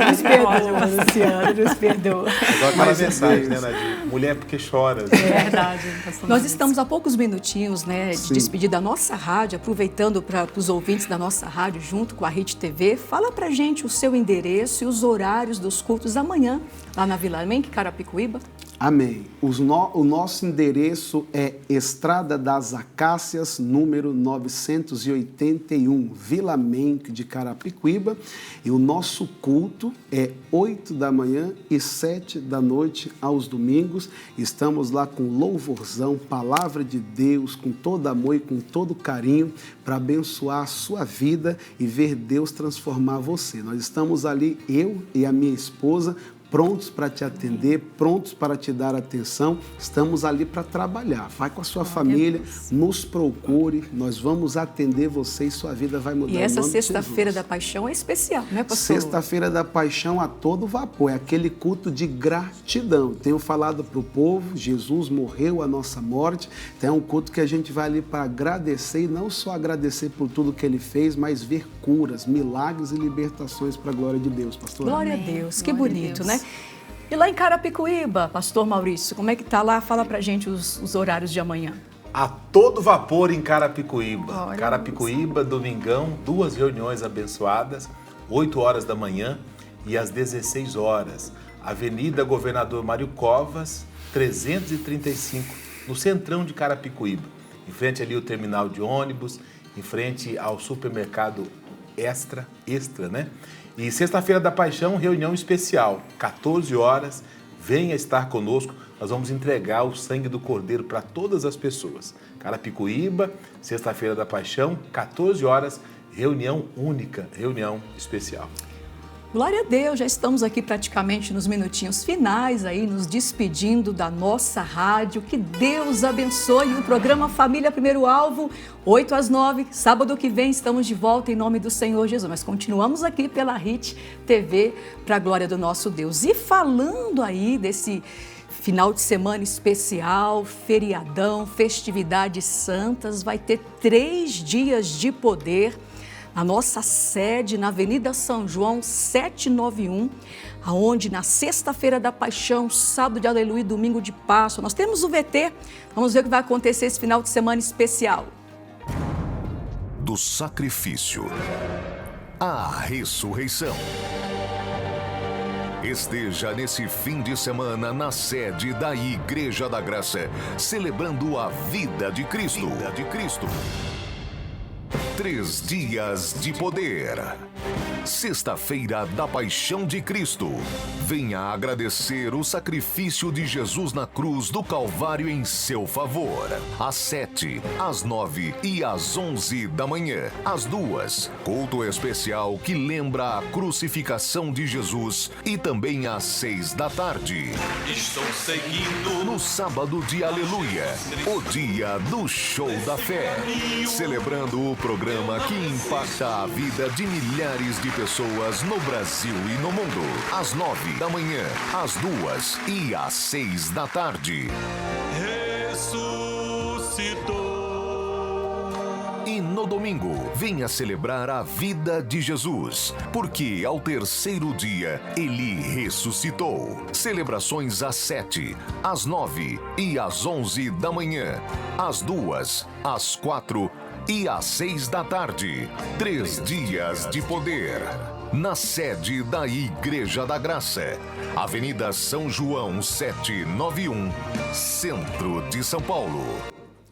Nos perdoa, Luciana, nos perdoa. Agora aquela mensagem, né, Nadir? Mulher porque chora. É verdade. Nós estamos a poucos minutinhos, né, de Sim. despedir da nossa rádio, aproveitando para os ouvintes da nossa rádio, junto com a Rede TV. Fala pra gente o seu endereço e os horários dos cultos amanhã, lá na Vila Menck, Carapicuíba. Amém. O nosso endereço é Estrada das Acácias, número 981, Vila Menck de Carapicuíba. E o nosso culto é 8 da manhã e 7 da noite aos domingos. Estamos lá com louvorzão, palavra de Deus, com todo amor e com todo carinho, para abençoar a sua vida e ver Deus transformar você. Nós estamos ali, eu e a minha esposa, prontos para te atender, prontos para te dar atenção. Estamos ali para trabalhar. Vai com a sua família, nos procure, nós vamos atender você e sua vida vai mudar. E essa em nome de sexta-feira Jesus. da paixão é especial, né, pastor? Sexta-feira da paixão a todo vapor, é aquele culto de gratidão. Tenho falado para o povo, Jesus morreu a nossa morte, então é um culto que a gente vai ali para agradecer, e não só agradecer por tudo que ele fez, mas ver curas, milagres e libertações para a glória de Deus, pastor. Glória a Deus, que Glória a bonito, Deus. né? E lá em Carapicuíba, pastor Maurício, como é que tá lá? Fala pra gente os horários de amanhã. A todo vapor em Carapicuíba. Olha Carapicuíba, domingão, 2 reuniões abençoadas, 8 horas da manhã e às 16 horas. Avenida Governador Mário Covas, 335, no centrão de Carapicuíba, em frente ali ao terminal de ônibus, em frente ao supermercado Extra, né? E sexta-feira da Paixão, reunião especial, 14 horas, venha estar conosco, nós vamos entregar o sangue do Cordeiro para todas as pessoas. Carapicuíba, sexta-feira da Paixão, 14 horas, reunião única, reunião especial. Glória a Deus, já estamos aqui praticamente nos minutinhos finais, aí nos despedindo da nossa rádio. Que Deus abençoe o programa Família Primeiro Alvo, 8 às 9, sábado que vem estamos de volta em nome do Senhor Jesus. Mas continuamos aqui pela HIT TV para a glória do nosso Deus. E falando aí desse final de semana especial, feriadão, festividades santas, vai ter 3 dias de poder. A nossa sede na Avenida São João 791, aonde na sexta-feira da Paixão, sábado de Aleluia e domingo de Páscoa, nós temos o VT. Vamos ver o que vai acontecer esse final de semana especial. Do sacrifício à ressurreição. Esteja nesse fim de semana na sede da Igreja da Graça, celebrando a vida de Cristo. 3 dias de poder. Sexta-feira da Paixão de Cristo. Venha agradecer o sacrifício de Jesus na cruz do Calvário em seu favor. Às 7, às 9 e às 11 da manhã. Às 2, culto especial que lembra a crucificação de Jesus. E também às 6 da tarde. Estou seguindo no sábado de Aleluia, o dia do show da fé. Celebrando o programa que impacta a vida de milhares de pessoas no Brasil e no mundo. Às 9 da manhã, às 2 e às 6 da tarde. ressuscitou. E no domingo, venha celebrar a vida de Jesus, porque ao terceiro dia ele ressuscitou. Celebrações às 7, às 9 e às 11 da manhã, às 2, às 4 e às 6 da tarde. 3 dias de poder. Na sede da Igreja da Graça, Avenida São João 791, Centro de São Paulo.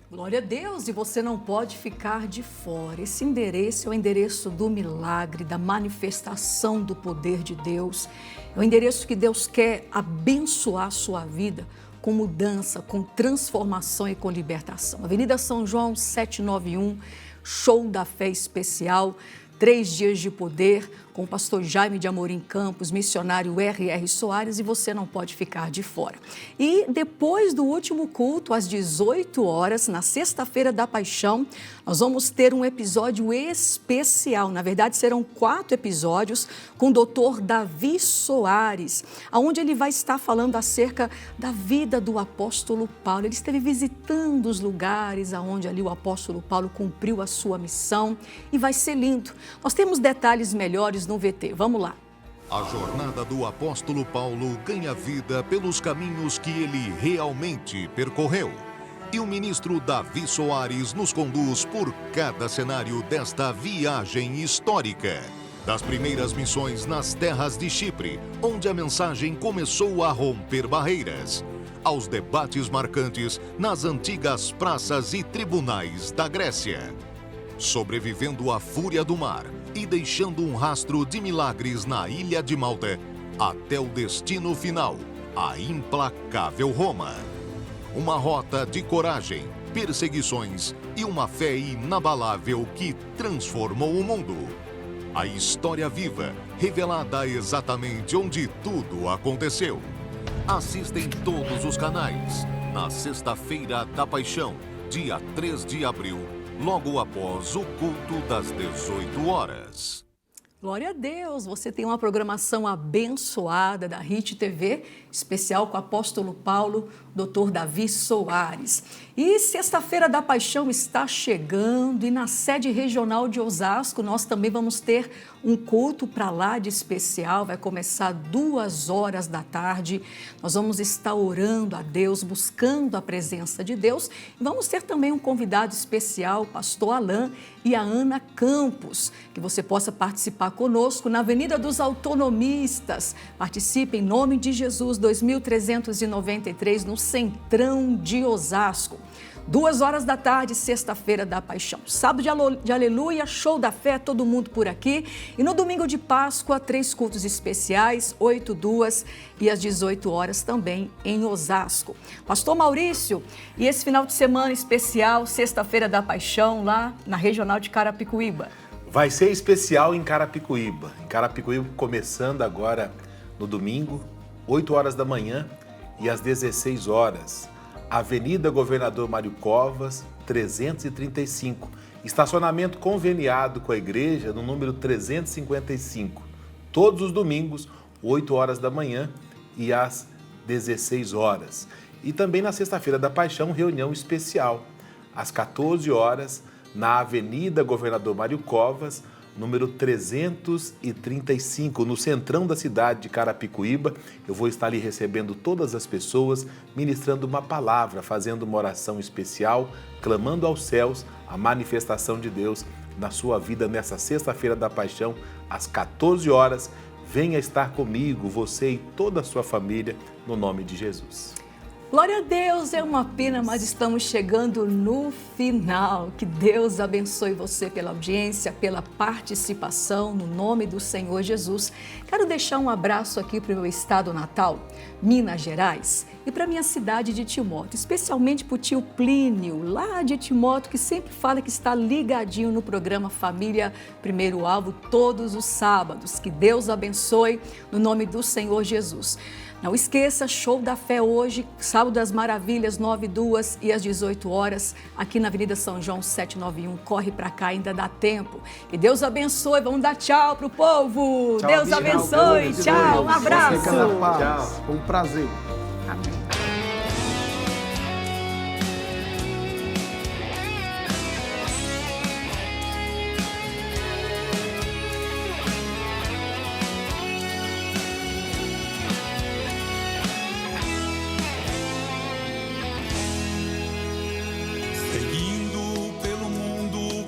Glória a Deus, e você não pode ficar de fora. Esse endereço é o endereço do milagre, da manifestação do poder de Deus. É o endereço que Deus quer abençoar a sua vida com mudança, com transformação e com libertação. Avenida São João 791, show da fé especial, 3 dias de poder, com o pastor Jaime de Amorim Campos, missionário R.R. Soares, e você não pode ficar de fora. E depois do último culto, às 18 horas, na sexta-feira da Paixão, nós vamos ter um episódio especial. Na verdade, serão 4 episódios com o Dr. Davi Soares, onde ele vai estar falando acerca da vida do apóstolo Paulo. Ele esteve visitando os lugares onde ali o apóstolo Paulo cumpriu a sua missão, e vai ser lindo. Nós temos detalhes melhores no VT. Vamos lá. A jornada do apóstolo Paulo ganha vida pelos caminhos que ele realmente percorreu. E o ministro Davi Soares nos conduz por cada cenário desta viagem histórica. Das primeiras missões nas terras de Chipre, onde a mensagem começou a romper barreiras, aos debates marcantes nas antigas praças e tribunais da Grécia. Sobrevivendo à fúria do mar e deixando um rastro de milagres na ilha de Malta, até o destino final, a implacável Roma. Uma rota de coragem, perseguições e uma fé inabalável que transformou o mundo. A história viva, revelada exatamente onde tudo aconteceu. Assista em todos os canais, na Sexta-feira da Paixão, dia 3 de abril, logo após o culto das 18 horas. Glória a Deus, você tem uma programação abençoada da HIT TV, especial com o apóstolo Paulo, Dr. Davi Soares. E sexta-feira da Paixão está chegando, e na sede regional de Osasco nós também vamos ter um culto para lá de especial. Vai começar 2 horas da tarde. Nós vamos estar orando a Deus, buscando a presença de Deus. E vamos ter também um convidado especial, o pastor Alain e a Ana Campos, que você possa participar conosco na Avenida dos Autonomistas. Participe em nome de Jesus, 2393, no Centrão de Osasco. 2 horas da tarde, sexta-feira da Paixão. Sábado de Aleluia, show da fé, todo mundo por aqui. E no domingo de Páscoa, 3 cultos especiais, 8, 2 e às 18 horas também em Osasco. Pastor Maurício, e esse final de semana especial, sexta-feira da Paixão, lá na Regional de Carapicuíba? Vai ser especial em Carapicuíba. Em Carapicuíba, começando agora no domingo, 8 horas da manhã e às 16 horas. Avenida Governador Mário Covas, 335. Estacionamento conveniado com a igreja no número 355. Todos os domingos, 8 horas da manhã e às 16 horas. E também na sexta-feira da Paixão, reunião especial, às 14 horas, na Avenida Governador Mário Covas, número 335, no centrão da cidade de Carapicuíba. Eu vou estar ali recebendo todas as pessoas, ministrando uma palavra, fazendo uma oração especial, clamando aos céus a manifestação de Deus na sua vida nessa sexta-feira da Paixão, às 14 horas. Venha estar comigo, você e toda a sua família, no nome de Jesus. Glória a Deus, é uma pena, mas estamos chegando no final. Que Deus abençoe você pela audiência, pela participação, no nome do Senhor Jesus. Quero deixar um abraço aqui para o meu estado natal, Minas Gerais, e para a minha cidade de Timóteo, especialmente para o tio Plínio, lá de Timóteo, que sempre fala que está ligadinho no programa Família Primeiro Alvo, todos os sábados. Que Deus abençoe, no nome do Senhor Jesus. Não esqueça, show da fé hoje, Sábado das Maravilhas, 9, 2 e às 18 horas, aqui na Avenida São João 791. Corre pra cá, ainda dá tempo. Que Deus abençoe, vamos dar tchau pro povo. Tchau, Deus abençoe, tchau, um abraço. Tchau, um prazer. Amém.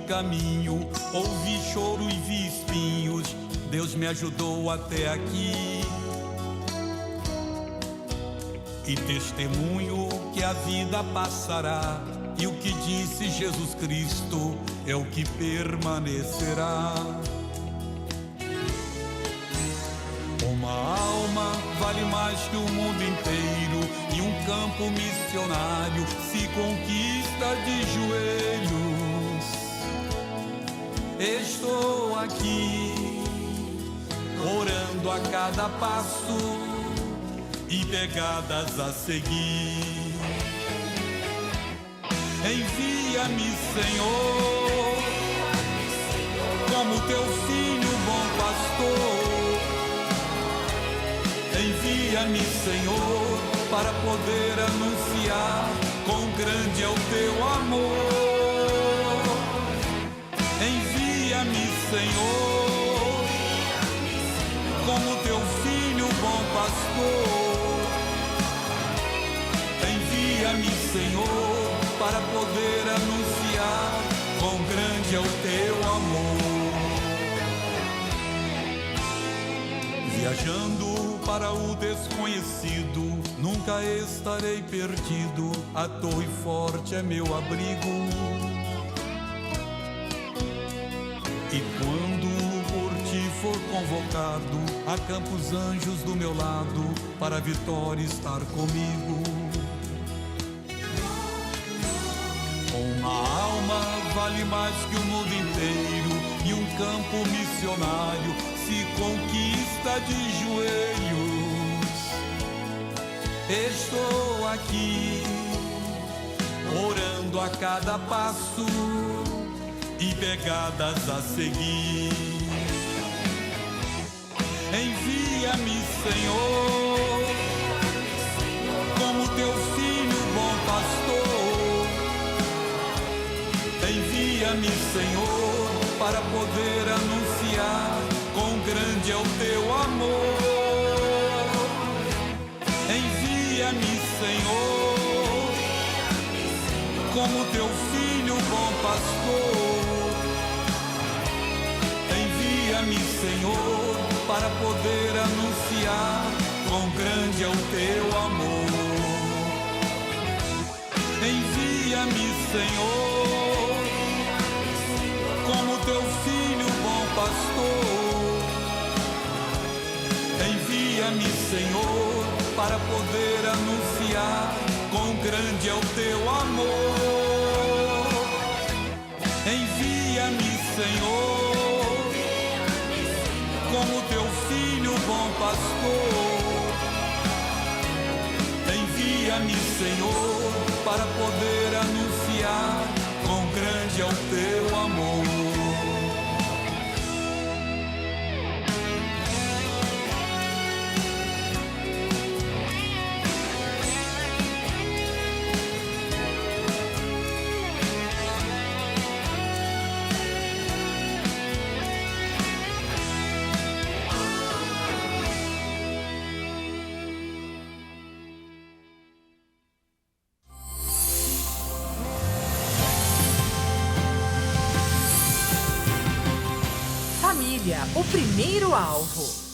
Caminho, ouvi choro e vi espinhos, Deus me ajudou até aqui. E testemunho que a vida passará, e o que disse Jesus Cristo é o que permanecerá. Uma alma vale mais que o mundo inteiro, e um campo missionário se conquista de joelhos. Estou aqui, orando a cada passo e pegadas a seguir. Envia-me, Senhor, como teu filho bom pastor. Envia-me, Senhor, para poder anunciar quão grande é o teu amor. Envia-me, Senhor, como teu filho bom pastor. Envia-me, Senhor, para poder anunciar quão grande é o teu amor. Viajando para o desconhecido, nunca estarei perdido, a torre forte é meu abrigo. E quando por ti for convocado, acampa os anjos do meu lado, para a vitória estar comigo. Uma alma vale mais que o mundo inteiro, e um campo missionário se conquista de joelhos. Estou aqui, orando a cada passo e pegadas a seguir. Envia-me, Senhor, como teu filho bom pastor. Envia-me, Senhor, para poder anunciar quão grande é o teu amor. Envia-me, Senhor, como teu filho bom pastor. Envia-me, Senhor, para poder anunciar quão grande é o teu amor. Envia-me, Senhor, como teu filho bom pastor. Envia-me, Senhor, para poder anunciar quão grande é o teu amor. Envia-me, Senhor, como teu filho bom pastor. Envia-me, Senhor, para poder anunciar quão grande é o teu amor. Família, o primeiro alvo.